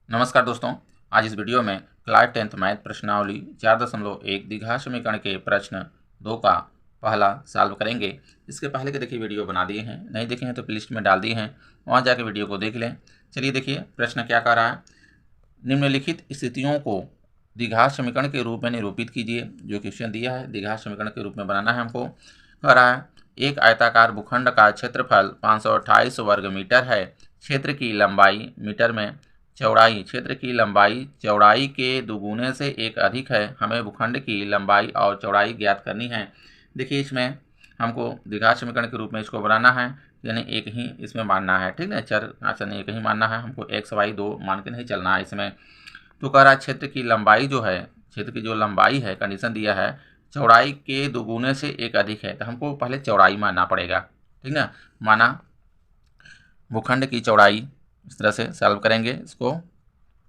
नमस्कार दोस्तों, आज इस वीडियो में क्लास 10th मैथ प्रश्नावली 4.1 द्विघात समीकरण के प्रश्न 2 का पहला सॉल्व करेंगे। इसके पहले के देखिए वीडियो बना दिए हैं, नहीं देखे हैं तो प्लेलिस्ट में डाल दिए हैं, वहाँ जाके वीडियो को देख लें। चलिए देखिए प्रश्न क्या कह रहा है। निम्नलिखित स्थितियों को द्विघात समीकरण के रूप में निरूपित कीजिए। जो क्वेश्चन दिया है द्विघात समीकरण के रूप में बनाना है हमको। कह रहा है एक आयताकार भूखंड का क्षेत्रफल 528 वर्ग मीटर है। क्षेत्र की लंबाई मीटर में चौड़ाई, क्षेत्र की लंबाई चौड़ाई के दुगुने से एक अधिक है। हमें भूखंड की लंबाई और चौड़ाई ज्ञात करनी है। देखिए इसमें हमको द्विघात समीकरण के रूप में इसको बनाना है, यानी एक ही इसमें मानना है, ठीक है। चर आसन एक ही मानना है हमको, एक्स वाई दो मान के नहीं चलना है इसमें। तो कह रहा है क्षेत्र की लंबाई जो है, क्षेत्र की जो लंबाई है, कंडीशन दिया है चौड़ाई के दुगुने से एक अधिक है, तो हमको पहले चौड़ाई मानना पड़ेगा, ठीक है। माना भूखंड की चौड़ाई, इस तरह से सॉल्व करेंगे इसको।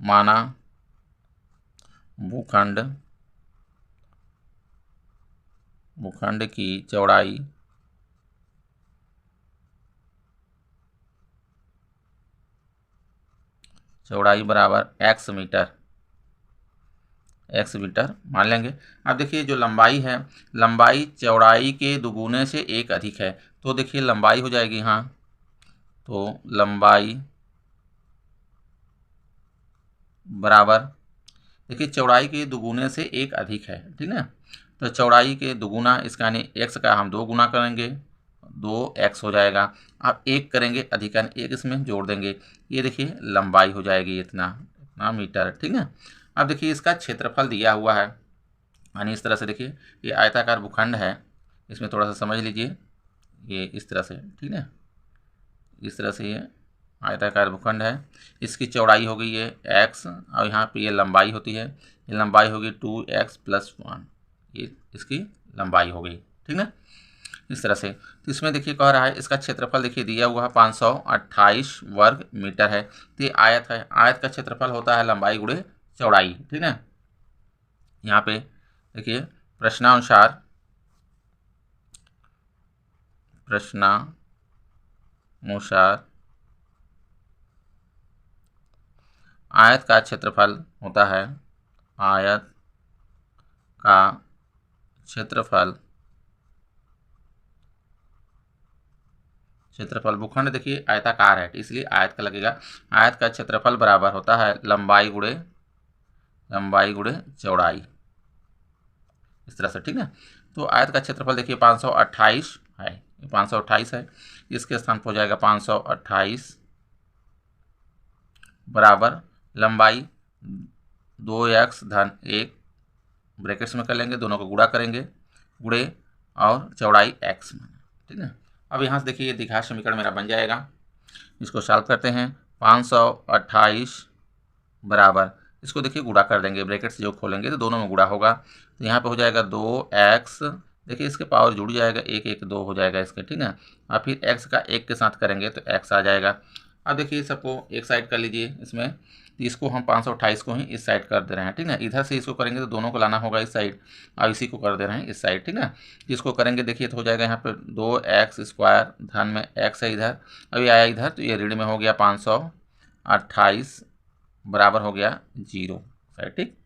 माना भूखंड की चौड़ाई बराबर x मीटर मान लेंगे। अब देखिए जो लंबाई है, लंबाई चौड़ाई के दुगुने से एक अधिक है, तो देखिए लंबाई हो जाएगी, हाँ तो लंबाई बराबर, देखिए चौड़ाई के दुगुने से एक अधिक है, ठीक है। तो चौड़ाई के दुगुना, इसका यानी x का हम 2 गुना करेंगे, 2x हो जाएगा। अब 1 करेंगे अधिक, यानी 1 इसमें जोड़ देंगे, ये देखिए लंबाई हो जाएगी इतना मीटर, ठीक है। अब देखिए इसका क्षेत्रफल दिया हुआ है, यानी इस तरह से देखिए ये आयताकार भूखंड है, इसमें थोड़ा सा समझ लीजिए, ये इस तरह से, ठीक है, इस तरह से ये आयताकार भूखंड है। इसकी चौड़ाई होगी ये x, और यहाँ पे ये लंबाई होती है, ये लंबाई होगी 2x + 1, ये इसकी लंबाई हो गई, ठीक है, इस तरह से। तो इसमें देखिए कह रहा है इसका क्षेत्रफल देखिए दिया हुआ है 528 वर्ग मीटर है। तो ये आयत है, आयत का क्षेत्रफल होता है लंबाई गुणे चौड़ाई, ठीक है। यहाँ पे देखिए प्रश्नानुसार आयत का क्षेत्रफल होता है, आयत का क्षेत्रफल भूखंड देखिए आयताकार है, इसलिए आयत का लगेगा। आयत का क्षेत्रफल बराबर होता है लंबाई गुणे चौड़ाई, इस तरह से, ठीक है। तो आयत का क्षेत्रफल देखिए 528 है, 528 है, इसके स्थान पर हो जाएगा 528 बराबर लंबाई 2x धन 1, ब्रैकेट्स में कर लेंगे, दोनों को गुणा करेंगे, गुणे और चौड़ाई x में, ठीक है। अब यहाँ से देखिए ये द्विघात समीकरण मेरा बन जाएगा। इसको सॉल्व करते हैं। 528 बराबर, इसको देखिए गुणा कर देंगे, ब्रैकेट से जो खोलेंगे तो दोनों में गुणा होगा, तो यहाँ पे हो जाएगा 2x, देखिए इसके पावर जुड़ जाएगा, 1 1 2 हो जाएगा इसके, ठीक है। और फिर x का 1 के साथ करेंगे तो x आ जाएगा। अब देखिए सबको एक साइड कर लीजिए इसमें, तो इसको हम 528 को ही इस साइड कर दे रहे हैं, ठीक है। इधर से इसको करेंगे तो दोनों को लाना होगा इस साइड, और इसी को कर दे रहे हैं इस साइड, ठीक है। इसको करेंगे देखिए तो हो जाएगा यहाँ पे 2x² धन में x है इधर, अभी आया इधर तो ये ऋण में हो गया 528 बराबर हो गया 0 साइड, ठीक।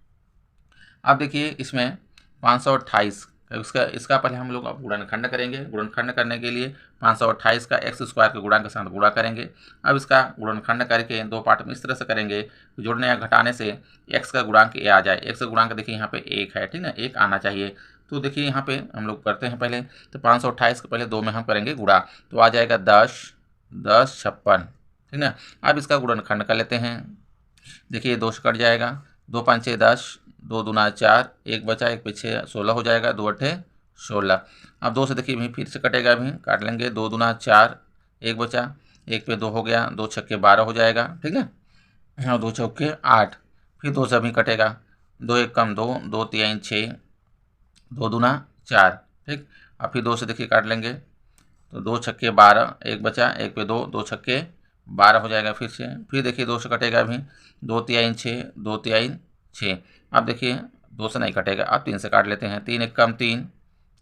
अब देखिए इसमें 528 इसका पहले हम लोग अब गुणनखंड करेंगे। गुणनखंड करने के लिए 528 का x² के गुणा के साथ गुणा करेंगे। अब इसका गुणनखंड करके दो पार्ट में इस तरह से करेंगे, जोड़ने या घटाने से x का गुणांक a आ जाए। x का गुणांक देखिए यहाँ पे 1 है, ठीक है, 1 आना चाहिए। तो देखिए यहाँ पे हम लोग करते हैं पहले, तो 528 के पहले 2 में हम करेंगे गुणा, तो आ जाएगा 10 10 56, ठीक है। अब इसका गुणनखंड कर लेते हैं, देखिए 2 से कट जाएगा, 2 5 6 10, 2 दूना 4, 1 बचा, 1 पीछे 16 हो जाएगा, 2 8 16। अब 2 से देखिए भी फिर से कटेगा, अभी काट लेंगे, 2 दूना 4, 1 बचा, 1 पे 2 हो गया, 2 छक्के 12 हो जाएगा, ठीक है, और 2 चौके 8, फिर 2 से अभी कटेगा, 2 1 कम 2, 2 3 6, 2 दूना 4, ठीक। अब फिर 2 से देखिए काट लेंगे, तो 2 छक्के 12, 1 बचा, 1 पे 2, 2 छक्के 12 हो जाएगा, फिर देखिए 2 से कटेगा अभी, 2 3 6, 2 3 6। अब देखिए 2 से नहीं कटेगा, अब 3 से काट लेते हैं, 3 1 कम 3,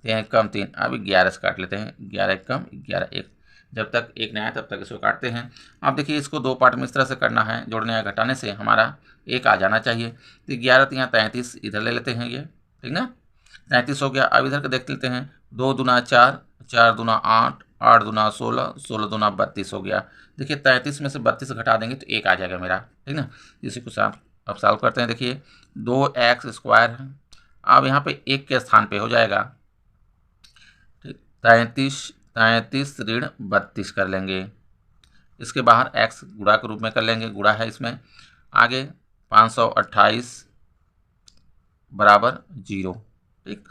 3 1 कम 3, अब 11 से काट लेते हैं, 11 1 कम 11, 1 जब तक एक नहीं आए तब तक इसको काटते हैं। अब देखिए इसको दो पार्ट में इस तरह से करना है, जोड़ने या घटाने से हमारा एक आ जाना चाहिए। तो 11 यहाँ 33 इधर ले लेते हैं, ये ठीक ना, 33 हो गया। अब इधर का देख लेते हैं, 2 दूना 4, 4 दूना 8, 8 दूना 16, 16 दूना 32 हो गया। देखिए 33 में से 32 घटा देंगे तो एक आ जाएगा मेरा, ठीक ना। इसी को अब सॉल्व करते हैं। देखिए 2x² है, अब यहाँ पे एक के स्थान पे हो जाएगा 33 ऋण 32 कर लेंगे। इसके बाहर x गुणा के रूप में कर लेंगे, गुणा है इसमें। आगे 528 बराबर 0, ठीक।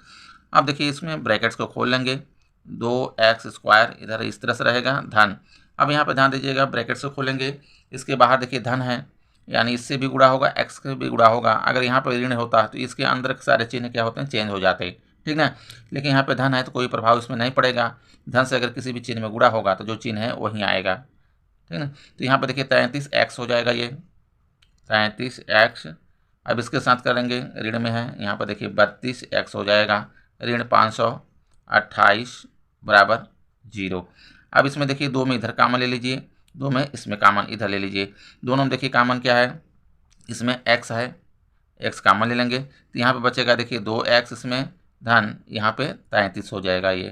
अब देखिए इसमें ब्रैकेट्स को खोल लेंगे, 2x² इधर इस तरह से रहेगा धन। अब यहाँ पे ध्यान दीजिएगा, ब्रैकेट्स को खोलेंगे, इसके बाहर देखिए धन है, यानी इससे भी गुणा होगा, x से भी गुणा होगा। अगर यहाँ पर ऋण होता तो इसके अंदर के सारे चिन्ह क्या होते हैं, चेंज हो जाते, ठीक ना। लेकिन यहाँ पे धन है तो कोई प्रभाव इसमें नहीं पड़ेगा। धन से अगर किसी भी चिन्ह में गुणा होगा तो जो चिन्ह है वहीं आएगा, ठीक ना। तो यहाँ पे देखिए 33x हो जाएगा, ये 33x। अब इसके साथ करेंगे, ऋण में है, यहाँ पर देखिए 32x हो जाएगा, ऋण 528 बराबर 0। अब इसमें देखिए 2 में इधर कामन ले लीजिए, 2 में इसमें कामन इधर ले लीजिए। दोनों में देखिए कामन क्या है, इसमें x है, x कामन ले लेंगे तो यहाँ पे बचेगा देखिए 2x, इसमें धन, यहाँ पे 33 हो जाएगा ये,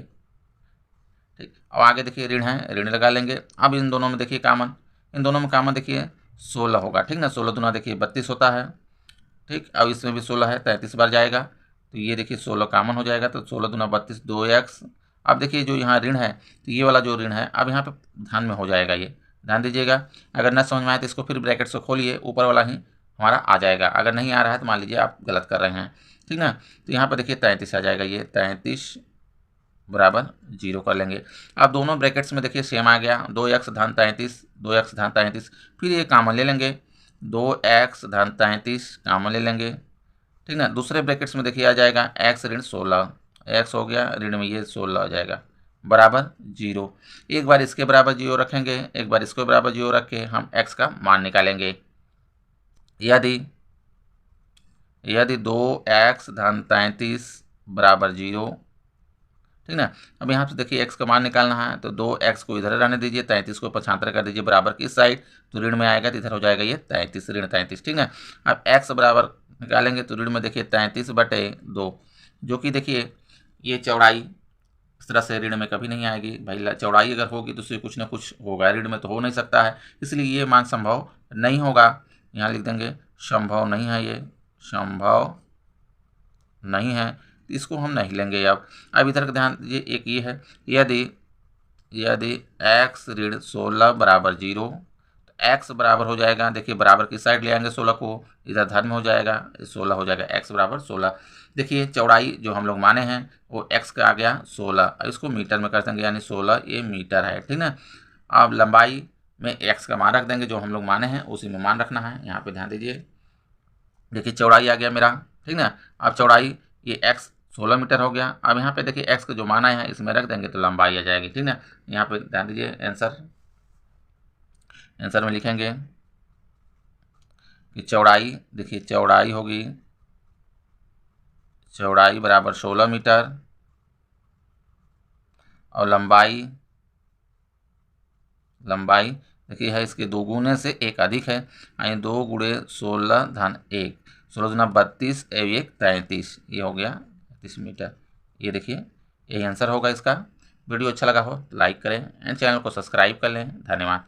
ठीक। अब आगे देखिए ऋण है, ऋण लगा लेंगे। अब इन दोनों में देखिए कामन, इन दोनों में कामन देखिए 16 होगा, ठीक ना। 16 दूना देखिए 32 होता है, ठीक। अब इसमें भी 16 है, 33 बार जाएगा तो ये देखिए 16 कामन हो जाएगा, तो 16 दूना 32, 2x। अब देखिए जो यहाँ ऋण है तो ये वाला जो ऋण है अब यहाँ पे धन में हो जाएगा, ये ध्यान दीजिएगा। अगर न समझ में आए तो इसको फिर ब्रैकेट से खोलिए, ऊपर वाला ही हमारा आ जाएगा। अगर नहीं आ रहा है तो मान लीजिए आप गलत कर रहे हैं, ठीक ना। तो यहाँ पर देखिए 33 आ जाएगा, ये 33 बराबर 0 कर लेंगे। अब दोनों ब्रैकेट्स में देखिए सेम आ गया, 2x धन 33, 2x धन 33, फिर ये कामन ले लेंगे, 2x धन 33 कामन ले लेंगे, ठीक ना। दूसरे ब्रैकेट्स में देखिए आ जाएगा x ऋण 16, x हो गया, ऋण में ये 16 आ जाएगा बराबर 0। एक बार इसके बराबर 0 रखेंगे, एक बार इसके बराबर 0 रख के हम x का मान निकालेंगे। यदि 2x धन 33 बराबर 0, ठीक ना। अब यहाँ से देखिए x का मान निकालना है, तो 2x को इधर रहने दीजिए, 33 को पक्षांतर कर दीजिए बराबर की इस साइड, तो ऋण में आएगा तो इधर हो जाएगा ये 33 ऋण 33, ठीक ना। अब x बराबर निकालेंगे तो ऋण में देखिए 33/2, जो कि देखिए ये चौड़ाई इस तरह से ऋण में कभी नहीं आएगी भाई। चौड़ाई अगर होगी तो उससे कुछ ना कुछ होगा, ऋण में तो हो नहीं सकता है, इसलिए ये मान संभव नहीं होगा। यहाँ लिख देंगे संभव नहीं है, ये संभव नहीं है, तो इसको हम नहीं लेंगे। अब इधर का ध्यान दीजिए, एक ये है, यदि x ऋण 16 बराबर 0, तो x बराबर हो जाएगा, देखिए बराबर की साइड ले आएंगे 16 को, इधर धन में हो जाएगा, 16 हो जाएगा, x बराबर 16। देखिए चौड़ाई जो हम लोग माने हैं वो x का आ गया 16, अब इसको मीटर में कर देंगे, यानी 16 ये मीटर है, ठीक ना। अब लंबाई में x का मान रख देंगे, जो हम लोग माने हैं उसी में मान रखना है। यहाँ पे ध्यान दीजिए, देखिए चौड़ाई आ गया मेरा, ठीक ना। अब चौड़ाई ये x 16 मीटर हो गया। अब यहाँ पे देखिए x का जो माना है इसमें रख देंगे तो लंबाई आ जाएगी, ठीक ना। यहाँ पे ध्यान दीजिए, आंसर में लिखेंगे कि चौड़ाई, देखिए चौड़ाई होगी, चौड़ाई बराबर 16 मीटर और लंबाई देखिए है इसके 2 गुने से 1 अधिक है, यानी 2 गुणे 16 धन 1, 16 दूना 32, 1 33, ये हो गया 33 मीटर। ये देखिए यही आंसर होगा इसका। वीडियो अच्छा लगा हो तो लाइक करें एंड चैनल को सब्सक्राइब कर लें। धन्यवाद।